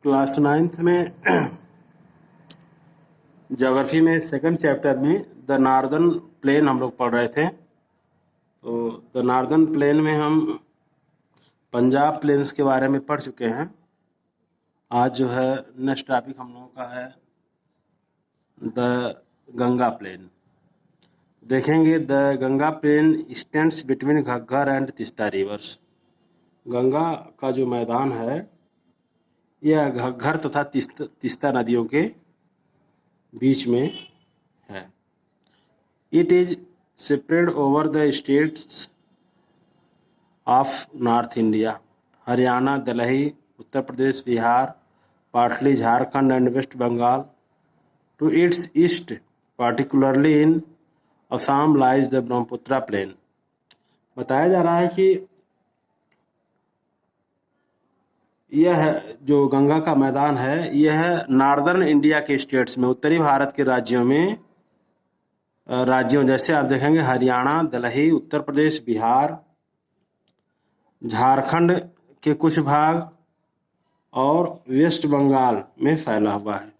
Class 9th में geography में second chapter में द नॉर्दर्न प्लेन हम लोग पढ़ रहे थे। तो द नॉर्दर्न प्लेन में हम पंजाब प्लेन्स के बारे में पढ़ चुके हैं। आज जो है नेक्स्ट टॉपिक हम लोगों का है द गंगा प्लेन। देखेंगे the Ganga plain stands between Ghaggar and Teesta rivers. Ganga का जो मैदान है यह घग्गर तथा तीस्ता नदियों के बीच में है। It is spread over the states of North India, Haryana, Delhi, Uttar Pradesh, Bihar, partly Jharkhand and West Bengal. To its east, particularly in Assam, lies the Brahmaputra plain. बताया जा रहा है कि यह जो गंगा का मैदान है यह नॉर्दर्न इंडिया के स्टेट्स में, उत्तरी भारत के राज्यों जैसे आप देखेंगे हरियाणा, दिल्ली, उत्तर प्रदेश, बिहार, झारखंड के कुछ भाग और वेस्ट बंगाल में फैला हुआ है।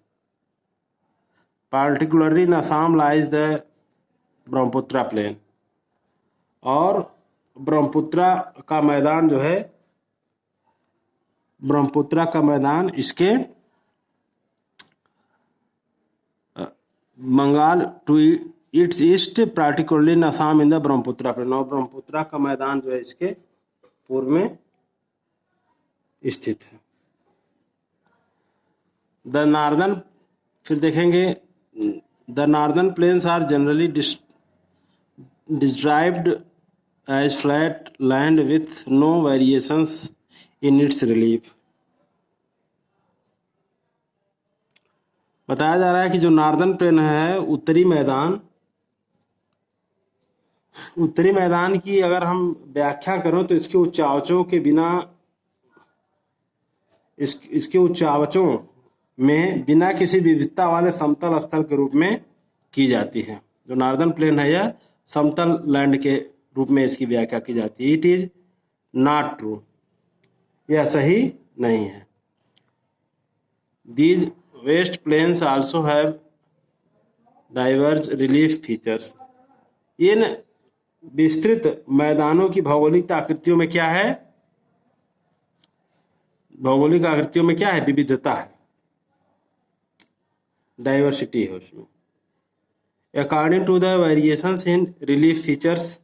Particularly in Assam lies the Brahmaputra plain. और ब्रह्मपुत्र का मैदान जो है, ब्रह्मपुत्र का मैदान इसके Bengal to its east, particularly in Assam in the Brahmaputra plain. और ब्रह्मपुत्र का मैदान जो है इसके पूर्व में स्थित है। द नॉर्दर्न, फिर देखेंगे the northern plains are generally described as flat land with no variations in its relief. बताया जा रहा है कि जो नॉर्दर्न प्लेन है, उत्तरी मैदान की अगर हम व्याख्या करें तो इसके उच्चावचों के बिना, इसके उच्चावचों में बिना किसी विविधता वाले समतल स्थल के रूप में की जाती है। जो नॉर्दर्न प्लेन है यह समतल लैंड के रूप में इसकी व्याख्या की जाती है। इट इज नॉट ट्रू, यह सही नहीं है। These vast plains also have diverse relief features. इन विस्तृत मैदानों की भौगोलिक आकृतियों में क्या है? भौगोलिक आकृतियों में क्या है? विविधता है, डाइवर्सिटी है उसमें। According to the variations in relief features,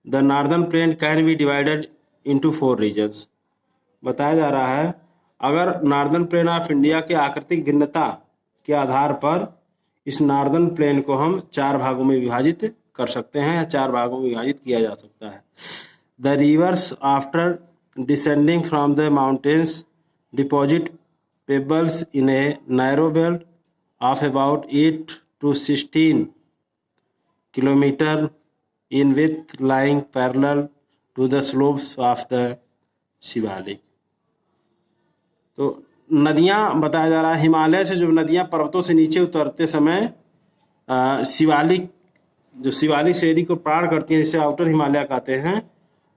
the northern plain can be divided into 4 regions. बताया जा रहा है अगर नॉर्दर्न प्लेन ऑफ इंडिया के आकृतिक भिन्नता के आधार पर इस नॉर्दर्न प्लेन को हम 4 भागों में विभाजित कर सकते हैं या 4 भागों में विभाजित किया जा सकता है। The rivers after descending from the mountains deposit pebbles in a narrow belt of about 8 to 16 kilometer in width, lying parallel to the slopes of the Shivalik. तो नदियाँ बताया जा रहा है, हिमालय से जो नदियाँ पर्वतों से नीचे उतरते समय शिवालिक, जो शिवालिक श्रेणी को पार करती हैं, जिसे आउटर हिमालय कहते हैं,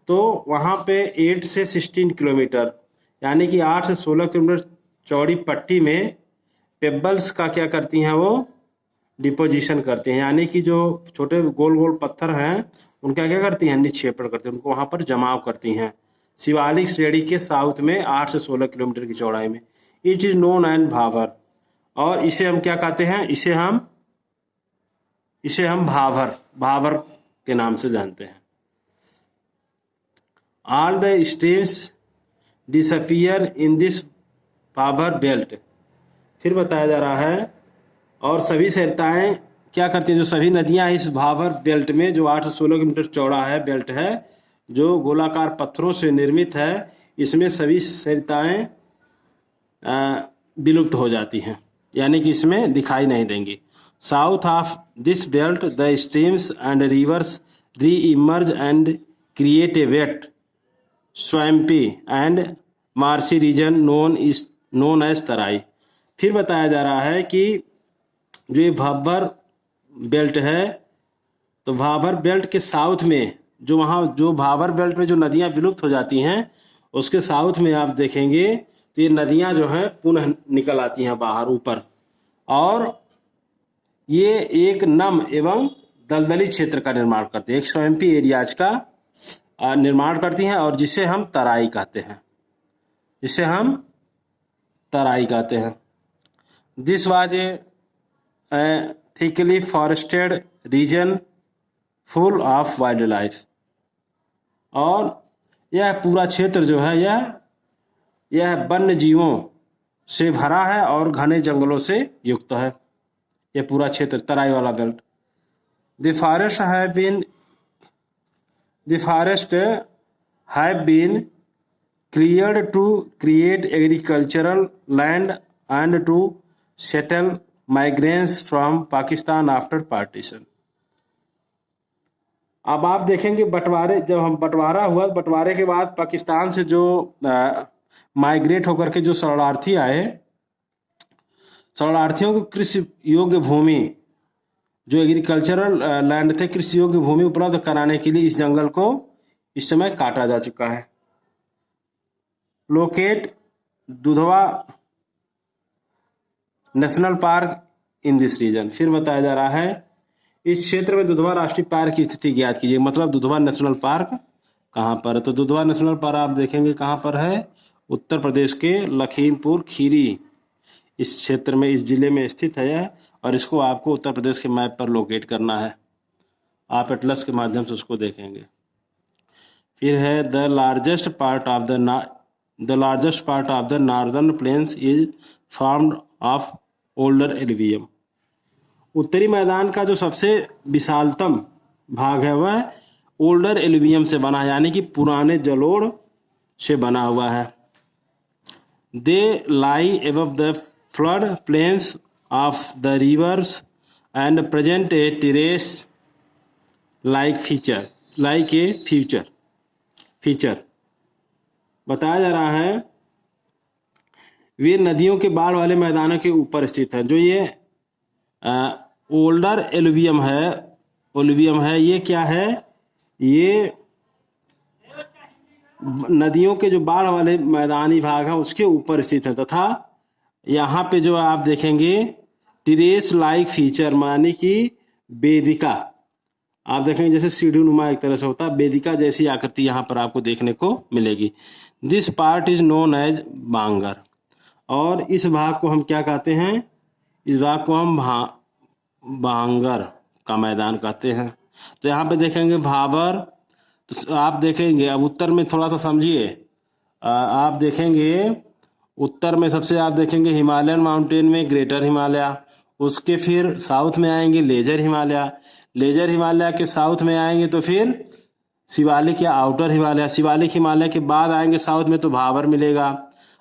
तो वहाँ पे 8 से 16 किलोमीटर यानी कि 8 से 16 किलोमीटर चौड़ी पट्टी में पेबल्स का क्या करती हैं? वो डिपोजिशन करते हैं, यानी कि जो छोटे गोल गोल पत्थर हैं उनका क्या करती हैं? निक्षेपण करते हैं, उनको वहाँ पर जमाव करती हैं शिवालिक श्रेणी के साउथ में 8 से 16 किलोमीटर की चौड़ाई में। इट इज नोन एंड भावर। और इसे हम क्या कहते हैं? इसे हम भावर के नाम से जानते हैं। All the streams disappear in this भावर बेल्ट। फिर बताया जा रहा है और सभी सरिताएं क्या करती हैं? जो सभी नदियां इस भावर बेल्ट में, जो 8 से 16 किलोमीटर चौड़ा है बेल्ट है, जो गोलाकार पत्थरों से निर्मित है, इसमें सभी सरिताएं विलुप्त हो जाती हैं, यानी कि इसमें दिखाई नहीं देंगी। South of this belt the streams and rivers re emerge and create a wet, swampy and marshy region known as Terai. फिर बताया जा रहा है कि जो ये भाबर बेल्ट है, तो भाबर बेल्ट के साउथ में जो भाबर बेल्ट में जो नदियां विलुप्त हो जाती हैं उसके साउथ में आप देखेंगे तो ये नदियां जो हैं पुनः निकल आती हैं बाहर ऊपर, और ये एक नम एवं दलदली क्षेत्र का निर्माण करती है, एक स्वयंपी एरियाज का निर्माण करती हैं, और जिसे हम तराई कहते हैं, जिसे हम तराई कहते हैं। This was a thickly forested region full of wild life, और यह पूरा क्षेत्र जो है यह वन्य जीवों से भरा है और घने जंगलों से युक्त है। यह पूरा क्षेत्र तराई वाला belt. The forest have been cleared to create agricultural land and to settle migrants from Pakistan after partition. अब आप देखेंगे बंटवारे, जब हम बंटवारा हुआ, बंटवारे के बाद पाकिस्तान से जो माइग्रेट होकर के जो शरणार्थी आए, शरणार्थियों को कृषि योग्य भूमि, जो एग्रीकल्चरल लैंड थे, कृषि योग्य भूमि उपलब्ध कराने के लिए इस जंगल को इस समय काटा जा चुका है। Locate Dudhwa National Park in this region. फिर बताया जा रहा है इस क्षेत्र में दुधवा राष्ट्रीय पार्क की स्थिति ज्ञात कीजिए। मतलब दुधवा नेशनल पार्क कहाँ पर है? तो दुधवा नेशनल पार्क आप देखेंगे कहाँ पर है, उत्तर प्रदेश के लखीमपुर खीरी इस क्षेत्र में, इस जिले में स्थित है, और इसको आपको उत्तर प्रदेश के मैप पर लोकेट करना है। आप एटलस के माध्यम से उसको देखेंगे। फिर है the largest part of the northern planes is formed of older alluvium. उत्तरी मैदान का जो सबसे विशालतम भाग है वह ओल्डर एलुवियम से बना है, यानी कि पुराने जलोढ़ से बना हुआ है। They lie above the flood plains of the rivers and present a terrace like feature। बताया जा रहा है वे नदियों के बाढ़ वाले मैदानों के ऊपर स्थित है। जो ये ओल्डर एलुवियम है, ये क्या है? ये नदियों के जो बाढ़ वाले मैदानी भाग है उसके ऊपर स्थित है, तथा यहाँ पे जो आप देखेंगे टेरेस लाइक फीचर, मानी कि वेदिका, आप देखेंगे जैसे सीढ़ी नुमा एक तरह से होता है, वेदिका जैसी आकृति यहाँ पर आपको देखने को मिलेगी। This part is known as Bhangar, और इस भाग को हम क्या कहते हैं? इस भाग को हम बांगर का मैदान कहते हैं। तो यहाँ पे देखेंगे भाबर, तो आप देखेंगे अब उत्तर में थोड़ा सा समझिए, आप देखेंगे उत्तर में सबसे आप देखेंगे हिमालयन माउंटेन में ग्रेटर हिमालय, उसके फिर साउथ में आएंगे लेजर हिमालय के साउथ में आएंगे तो फिर शिवालिक या आउटर हिमालय, शिवालिक हिमालय के बाद आएंगे साउथ में तो भाबर मिलेगा।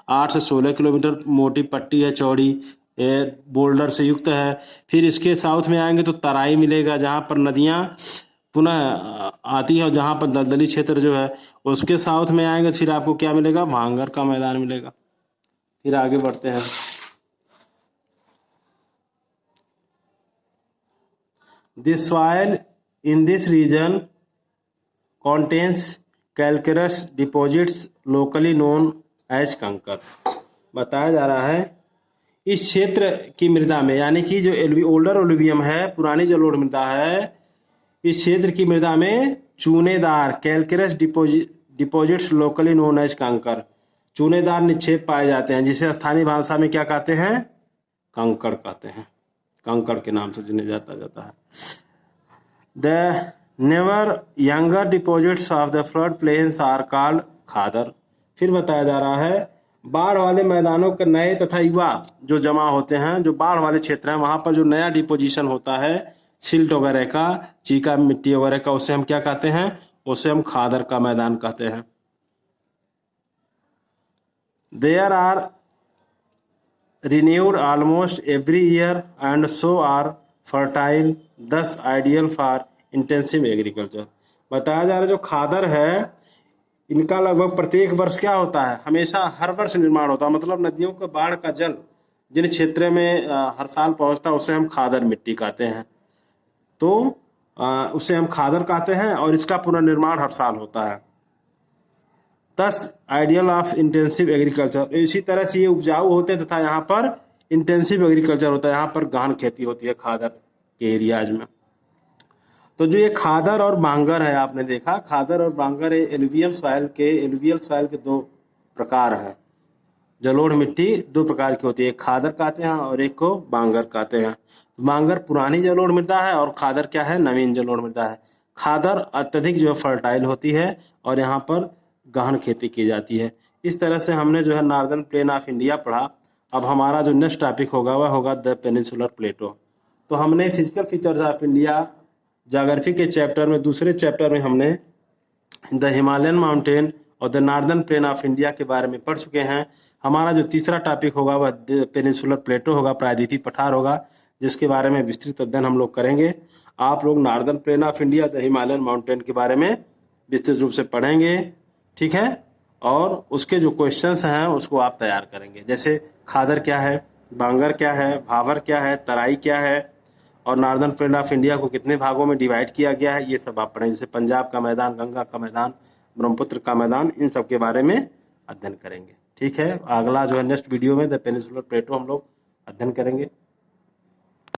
8 से 16 किलोमीटर मोटी पट्टी है, चौड़ी बोल्डर से युक्त है। फिर इसके साउथ में आएंगे तो तराई मिलेगा, जहाँ पर नदियाँ पुनः आती है, और जहाँ पर दलदली क्षेत्र जो है उसके साउथ में आएंगे फिर आपको क्या मिलेगा? भांगर का मैदान मिलेगा। फिर आगे बढ़ते हैं। This soil in this region contains calcareous deposits locally known as कंकर। बताया जा रहा है इस क्षेत्र की मृदा में, यानी कि जो ओल्डर एलुवियम है, पुरानी जलोढ़ मृदा है, इस क्षेत्र की मृदा में चूनेदार कैल्केरस डिपोजिट्स लोकली नोन एज कंकर, चूनेदार निक्षेप पाए जाते हैं, जिसे स्थानीय भाषा में क्या कहते हैं? कंकड़ कहते हैं, कंकड़ के नाम से जिन्हें जाता है। The newer younger deposits of the flood plains are called Khadar. फिर बताया जा रहा है बाढ़ वाले मैदानों के नए तथा युवा जो जमा होते हैं, जो बाढ़ वाले क्षेत्र हैं वहां पर जो नया डिपोजिशन होता है सिल्ट वगैरह का, चीका मिट्टी वगैरह का, उसे हम क्या कहते हैं? उसे हम खादर का मैदान कहते हैं। There are renewed almost every year and so are fertile, thus ideal for intensive agriculture। बताया जा रहा है जो खादर है इनका लगभग प्रत्येक वर्ष क्या होता है? हमेशा हर वर्ष निर्माण होता है। मतलब नदियों का बाढ़ का जल जिन क्षेत्र में हर साल पहुंचता है उसे हम खादर मिट्टी कहते हैं, तो उसे हम खादर कहते हैं, और इसका पुनर्निर्माण हर साल होता है। thus ideal of intensive agriculture. इसी तरह से ये उपजाऊ होते हैं तथा यहाँ पर इंटेंसिव एग्रीकल्चर होता है, यहाँ पर गहन खेती होती है खादर के एरियाज में। तो जो ये खादर और बांगर है, आपने देखा खादर और बांगर एलुवियल सॉइल के दो प्रकार है। जलोढ़ मिट्टी दो प्रकार की होती है, एक खादर कहते हैं और एक को बांगर कहते हैं। बांगर पुरानी जलोढ़ मृदा है और खादर क्या है, नवीन जलोढ़ मृदा है। खादर अत्यधिक जो है फर्टाइल होती है और यहाँ पर गहन खेती की जाती है। इस तरह से हमने जो है नॉर्दर्न प्लेन ऑफ इंडिया पढ़ा। अब हमारा जो नेक्स्ट टॉपिक होगा वह होगा द पेनिनसुलर प्लेटो। तो हमने physical features of India geography के चैप्टर में, दूसरे चैप्टर में हमने द हिमालयन माउंटेन और the northern plane of India के बारे में पढ़ चुके हैं। हमारा जो तीसरा टॉपिक होगा वह पेनिनसुलर प्लेटो होगा, प्रायद्वीपीय पठार होगा, जिसके बारे में विस्तृत अध्ययन हम लोग करेंगे। आप लोग northern plain of India, the Himalayan mountain के बारे में विस्तृत रूप से पढ़ेंगे, ठीक है। और उसके जो क्वेश्चंस हैं उसको आप तैयार करेंगे, जैसे खादर क्या है, बांगर क्या है, भावर क्या है, तराई क्या है, और नॉर्दर्न प्लेन ऑफ इंडिया को कितने भागों में डिवाइड किया गया है, ये सब आप पढ़ें। जैसे पंजाब का मैदान, गंगा का मैदान, ब्रह्मपुत्र का मैदान, इन सब के बारे में अध्ययन करेंगे, ठीक है। अगला जो है नेक्स्ट वीडियो में द पेनिनसुलर प्लेटो हम लोग अध्ययन करेंगे।